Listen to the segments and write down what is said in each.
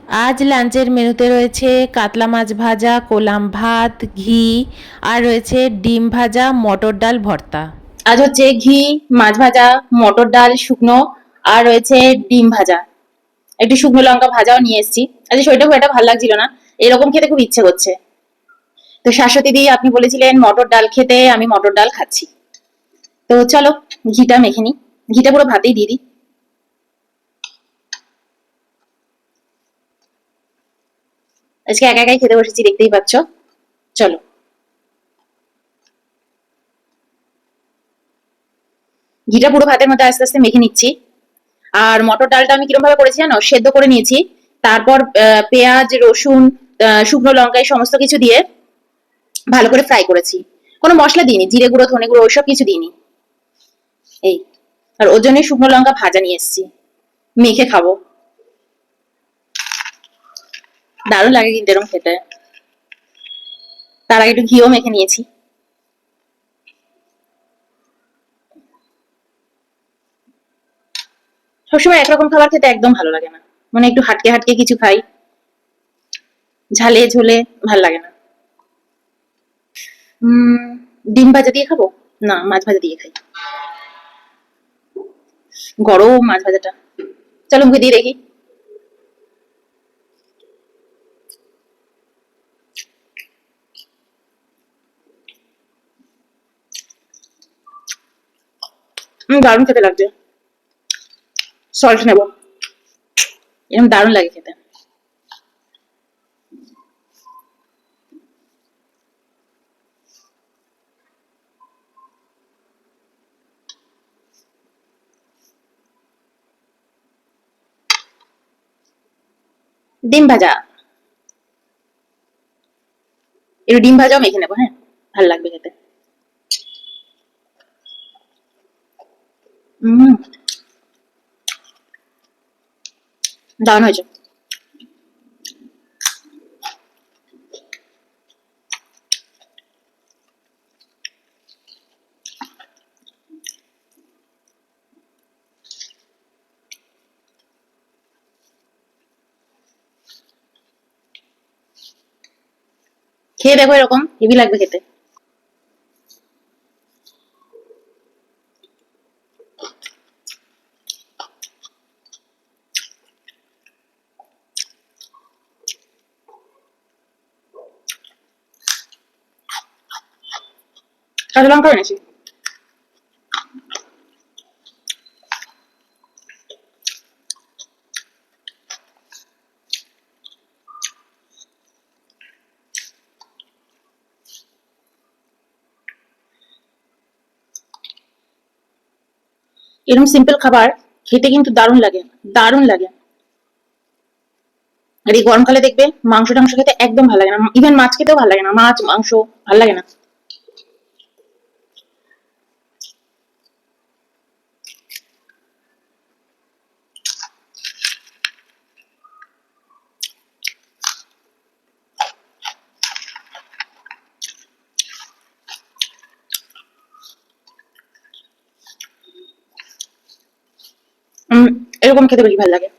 আজ লাঞ্চের মেনুতে রয়েছে কাতলা মাছ ভাজা, কোলাম ভাত, ঘি আর রয়েছে ডিম ভাজা, মটর ডাল, ভর্তা। আজ হচ্ছে ঘি, মাছ ভাজা, মটর ডাল শুকনো, আর রয়েছে ডিম ভাজা। একটু শুকনো লঙ্কা ভাজাও নিয়ে এসেছি। আজ শরীরটা খুব একটা ভালো লাগছিল না, এরকম খেতে খুব ইচ্ছে করছে। তো শাশ্বতী দি আপনি বলেছিলেন মটর ডাল খেতে, আমি মটর ডাল খাচ্ছি। তো চলো ঘিটা মেখে নিই, ঘিটা পুরো ভাতেই দিয়ে দিই। আজকে একা একাই খেতে বসেছি, দেখতেই পাচ্ছ। চলো, ঘিটা পুরো ভাতের মধ্যে আস্তে আস্তে মেখে নিচ্ছি। আর মটর ডালটা আমি কিরকম ভাবে করেছি জানো, সেদ্ধ করে নিয়েছি। তারপর পেঁয়াজ, রসুন, শুকনো লঙ্কা এই সমস্ত কিছু দিয়ে ভালো করে ফ্রাই করেছি। কোনো মশলা দিইনি, জিরে গুঁড়ো, ধনে গুঁড়ো ওইসব কিছু দিইনি। এই, আর ওর জন্য শুকনো লঙ্কা ভাজা নিয়ে এসেছি, মেখে খাবো। দারুণ লাগে কিন্তু এরকম খেতে। তার আগে একটু ঘিও মেখে নিয়েছি। সবসময় একরকম খাবার খেতে একদম ভালো লাগে না, মানে একটু হাটকে হাটকে কিছু খাই, ঝালে ঝোলে ভাল লাগে না। ডিম ভাজা দিয়ে খাবো, না মাছ ভাজা দিয়ে খাই, গরম মাছ ভাজাটা। চলো মুখে দিয়ে দেখি। দারুণ খেতে লাগছে। সল্ট নেবো, এরকম দারুণ লাগে খেতে। ডিম ভাজা, একটু ডিম ভাজাও মেখে নেবো, হ্যাঁ ভাল লাগবে খেতে। হম, দারুণ হয়েছে। খেয়ে দেখো, এরকম হেভি লাগবে খেতে। কাঁচা লঙ্কা এনেছি। এরকম সিম্পল খাবার খেতে কিন্তু দারুণ লাগে, দারুণ লাগে। আর এই গরমকালে দেখবে মাংস টাংস খেতে একদম ভালো লাগে না, ইভেন মাছ খেতেও ভালো লাগে না, মাছ মাংস ভালো লাগে না। উম, এরকম খেতে বেশি ভালো লাগে।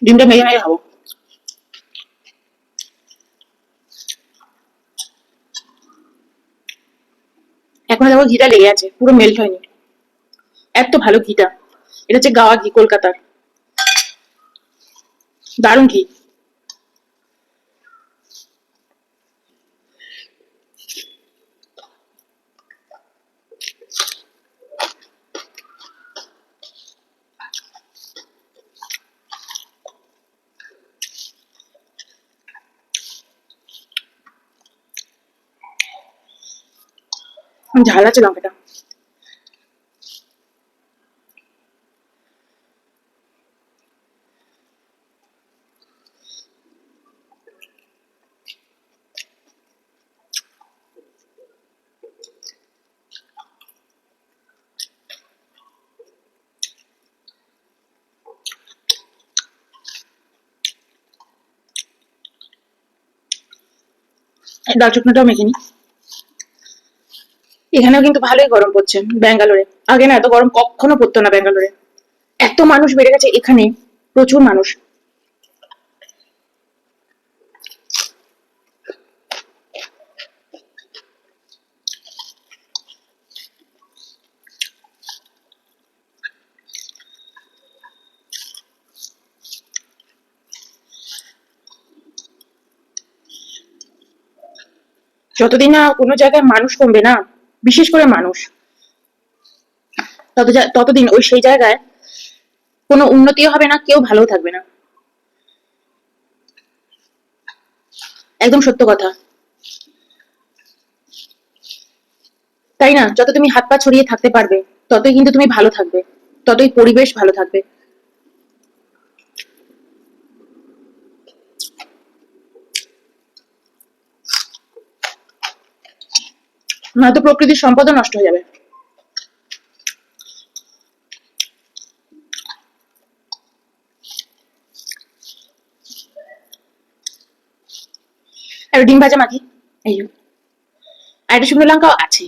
ডিমটা ভেজে ভেজে খাবো। এখনো দেখো ঘিটা লেগে আছে, পুরো মেল্ট হয়নি। এত ভালো ঘিটা, এটা হচ্ছে গাওয়া ঘি, কলকাতার। দারুণ ঘি। ঝাল আছে লঙ্কাটা। ডাল শুকনোটাও মেখে নি। এখানেও কিন্তু ভালোই গরম পড়ছে ব্যাঙ্গালোরে। আগে না এত গরম কখনো পড়তো না ব্যাঙ্গালোরে। এত মানুষ বেড়ে গেছে এখানে, প্রচুর মানুষ। যতদিন না কোনো জায়গায় মানুষ কমবে না, বিশেষ করে মানুষ, ততদিন ওই সেই জায়গায় কোনো উন্নতিও হবে না, কেউ ভালো থাকবে না। একদম সত্য কথা, তাই না? যত তুমি হাত পা ছড়িয়ে থাকতে পারবে, ততই কিন্তু তুমি ভালো থাকবে, ততই পরিবেশ ভালো থাকবে। নয়তো প্রকৃতির সম্পদও নষ্ট হয়ে যাবে। আর ডিম ভাজা মাখি, এই যে। আর একটা শুকনো লঙ্কাও আছে,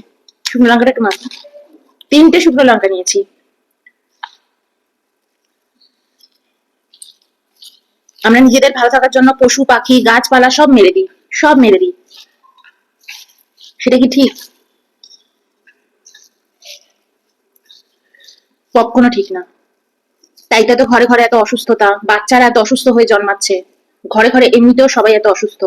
শুকনো লঙ্কাটা একটু মাখি। 3টে শুকনো লঙ্কা নিয়েছি। আমরা নিজেদের ভালো থাকার জন্য পশু পাখি গাছপালা সব মেরে দিই, সব মেরে দিই। সেটা কি ঠিক? কখনো ঠিক না। তাই তো ঘরে ঘরে এত অসুস্থতা, বাচ্চারা এত অসুস্থ হয়ে জন্মাচ্ছে। ঘরে ঘরে এমনিতেও সবাই এত অসুস্থ।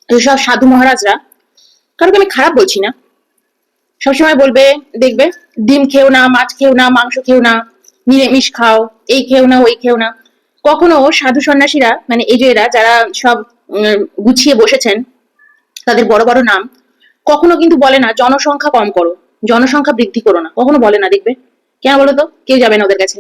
এইসব সাধু মহারাজরা, কারোকে আমি খারাপ বলছি না, সবসময় বলবে, দেখবে, ডিম খেও না, মাছ খেও না, মাংস খেও না, নিরামিষ খাও, এই খেও না, ওই খেও না। কখনো সাধু সন্ন্যাসীরা, মানে এই যে এরা যারা সব গুছিয়ে বসেছেন, তাদের বড় বড় নাম, কখনো কিন্তু বলে না জনসংখ্যা কম করো, জনসংখ্যা বৃদ্ধি করো না, কখনো বলে না। দেখবে, কেন বলো তো? কেউ যাবে না ওদের কাছে।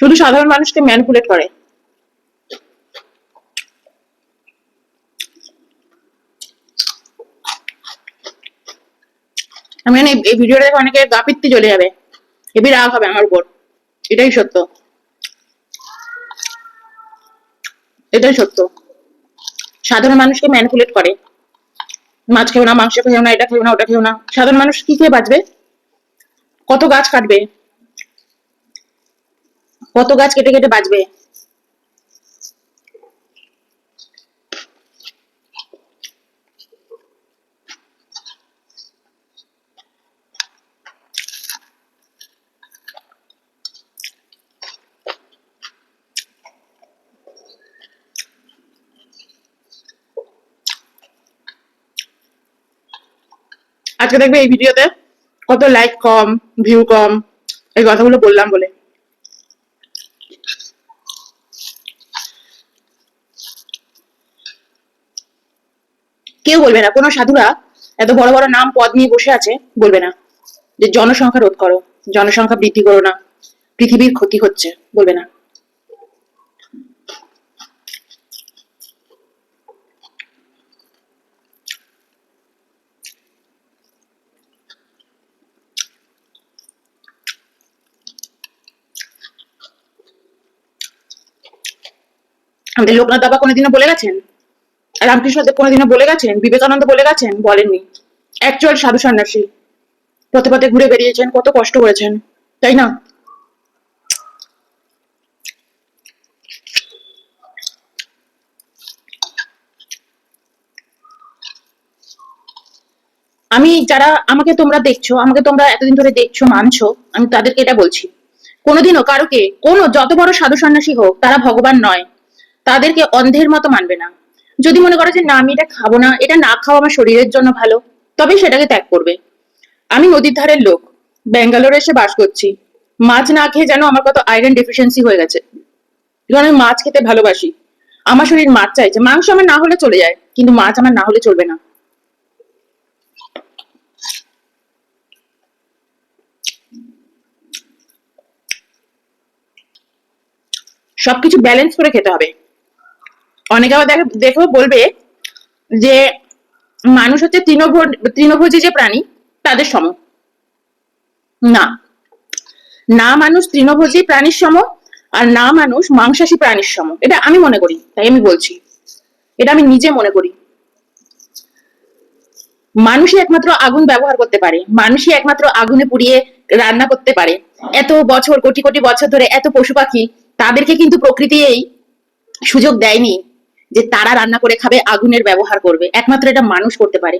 শুধু সাধারণ মানুষকে ম্যানিপুলেট করে। আমি জানি এই ভিডিওটা দেখে অনেকে গা পিত্তি জ্বলে যাবে, হেবি রাগ হবে আমার উপর। এটাই সত্য, এটাই সত্য। সাধারণ মানুষকে ম্যানিপুলেট করে, মাছ খেও না, মাংস খেও না, এটা খেও না, ওটা খেও না। সাধারণ মানুষ কি খেয়ে বাঁচবে? কত গাছ কাটবে, কত গাছ কেটে কেটে বাঁচবে। আজকে দেখবে এই ভিডিওতে কত লাইক কম, ভিউ কম, এই কথাগুলো বললাম বলে। কেউ বলবে না, কোনো সাধুরা এত বড় বড় নাম পদ নিয়ে বসে আছে, বলবে না যে জনসংখ্যা রোধ করো, জনসংখ্যা বৃদ্ধি করো না, পৃথিবীর ক্ষতি হচ্ছে, বলবে না। আমাদের লোকনাথ বাবা কোনোদিনও বলে গেছেন, রামকৃষ্ণদেব কোনোদিনও বলে গেছেন, বিবেকানন্দ বলে গেছেন? বলেননি। অ্যাকচুয়াল সাধু সন্ন্যাসী পথে পথে ঘুরে বেরিয়েছেন, কত কষ্ট করেছেন, তাই না? আমি যারা আমাকে তোমরা দেখছো, আমাকে তোমরা এতদিন ধরে দেখছো, মানছো, আমি তাদেরকে এটা বলছি, কোনোদিনও কারোকে কোনো যত বড় সাধু সন্ন্যাসী হোক তারা ভগবান নয়, তাদেরকে অন্ধের মতো মানবে না। যদি মনে করো যে না আমি এটা খাবো না, এটা না খাওয়া আমার শরীরের জন্য ভালো, তবে সেটাকে ত্যাগ করবে। আমি নদীর ধারের লোক, ব্যাঙ্গালোরে এসে বাস করছি। মাছ না খেয়ে যেন আমার কত আয়রন ডেফিসিয়েন্সি হয়ে গেছে, কারণ আমি মাছ খেতে ভালোবাসি। আমার শরীর মাছ চাইছে, মাংস আমার না হলে চলে যায়, কিন্তু মাছ আমার না হলে চলবে না। সবকিছু ব্যালেন্স করে খেতে হবে। অনেকে আবার দেখো বলবে যে মানুষ হচ্ছে তৃণভোজী যে প্রাণী তাদের সম। না, না মানুষ তৃণভোজী প্রাণীর সম, আর না মানুষ মাংসাশী প্রাণীর সম, এটা আমি মনে করি, তাই আমি বলছি, এটা আমি নিজে মনে করি। মানুষই একমাত্র আগুন ব্যবহার করতে পারে, মানুষই একমাত্র আগুনে পুড়িয়ে রান্না করতে পারে। এত বছর, কোটি কোটি বছর ধরে এত পশু পাখি, তাদেরকে কিন্তু প্রকৃতি এই সুযোগ দেয়নি যে তারা রান্না করে খাবে, আগুনের ব্যবহার করবে। একমাত্র এটা মানুষ করতে পারে।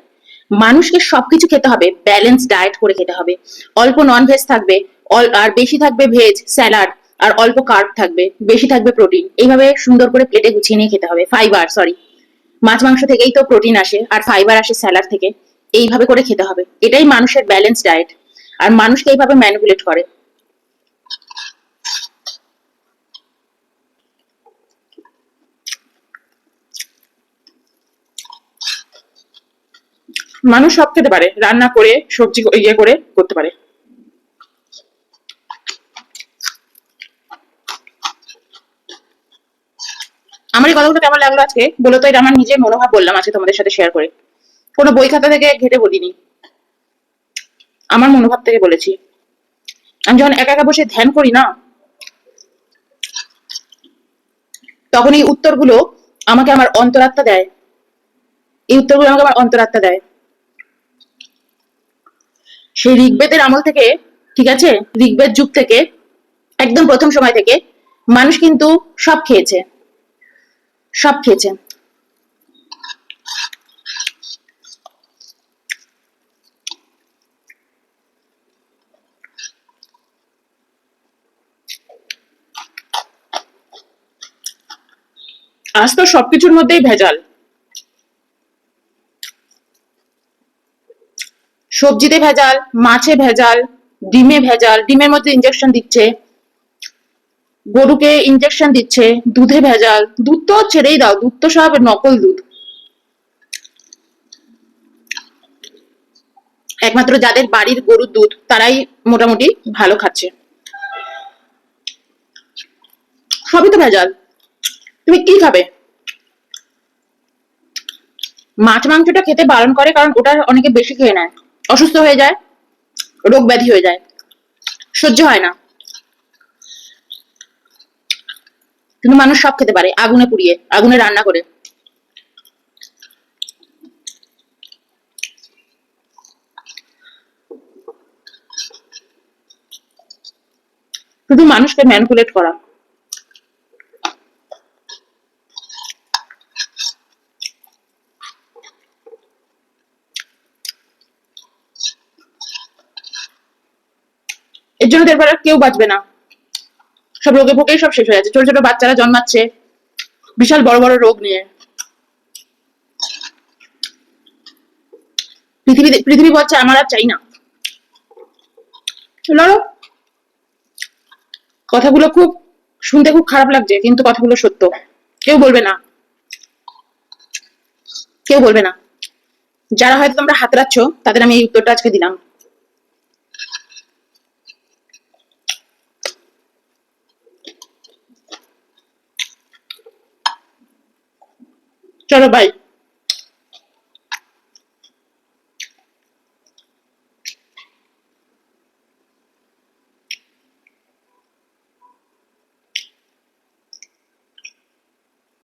মানুষকে সবকিছু খেতে হবে, ব্যালেন্স ডায়েট করে খেতে হবে। অল্প নন ভেজ থাকবে, আর বেশি থাকবে ভেজ স্যালাড, আর অল্প কার্ব থাকবে, বেশি থাকবে প্রোটিন। এইভাবে সুন্দর করে প্লেটে গুছিয়ে নিয়ে খেতে হবে। ফাইবার, সরি, মাছ মাংস থেকেই তো প্রোটিন আসে, আর ফাইবার আসে স্যালাড থেকে। এইভাবে করে খেতে হবে, এটাই মানুষের ব্যালেন্স ডায়েট। আর মানুষকে এইভাবে ম্যানিপুলেট করে। মানুষ সব খেতে পারে, রান্না করে, সবজি ইয়ে করে করতে পারে। আমার এই কথাগুলো কেমন লাগলো আজকে বলো তো? এটা আমার নিজের মনোভাব বললাম আজকে তোমাদের সাথে শেয়ার করে, কোনো বই খাতা থেকে ঘেটে বলিনি, আমার মনোভাব থেকে বলেছি। আমি যখন একা একা বসে ধ্যান করি না, তখন এই উত্তরগুলো আমাকে আমার অন্তরাত্মা দেয়। এই উত্তরগুলো আমাকে আমার অন্তরাত্মা দেয়। সেই ঋগ্বেদের আমল থেকে, ঠিক আছে, ঋগ্বেদ যুগ থেকে, একদম প্রথম সময় থেকে মানুষ কিন্তু সব খেয়েছে, সব খেয়েছে। আজ তো সবকিছুর মধ্যেই ভেজাল। সবজিতে ভেজাল, মাছে ভেজাল, ডিমে ভেজাল, ডিমের মধ্যে ইঞ্জেকশন দিচ্ছে, গরুকে ইঞ্জেকশন দিচ্ছে, দুধে ভেজাল। দুধ তো ছেড়েই দাও, দুধ তো সব নকল দুধ। একমাত্র যাদের বাড়ির গরুর দুধ তারাই মোটামুটি ভালো খাচ্ছে। সবই তো ভেজাল, তুমি কি খাবে? মাছ মাংসটা খেতে বারণ করে, কারণ ওটা অনেকে বেশি খেয়ে নেয়, অসুস্থ হয়ে যায়, রোগ ব্যাধি হয়ে যায়, সহ্য হয় না। কিন্তু মানুষ সব খেতে পারে, আগুনে পুড়িয়ে, আগুনে রান্না করে। শুধু মানুষকে ম্যানিপুলেট করা। এর জন্য এরপর আর কেউ বাঁচবে না, সব রোগে ভোগেই সব শেষ হয়ে যাচ্ছে। ছোট ছোট বাচ্চারা জন্মাচ্ছে বিশাল বড় বড় রোগ নিয়ে। পৃথিবী বলছে আমার আর চাই না। লড়ো। কথাগুলো খুব শুনতে খুব খারাপ লাগছে, কিন্তু কথাগুলো সত্য। কেউ বলবে না, কেউ বলবে না। যারা হয়তো তোমরা হাতড়াচ্ছ তাদের আমি এই উত্তরটা আজকে দিলাম। চলো বাই।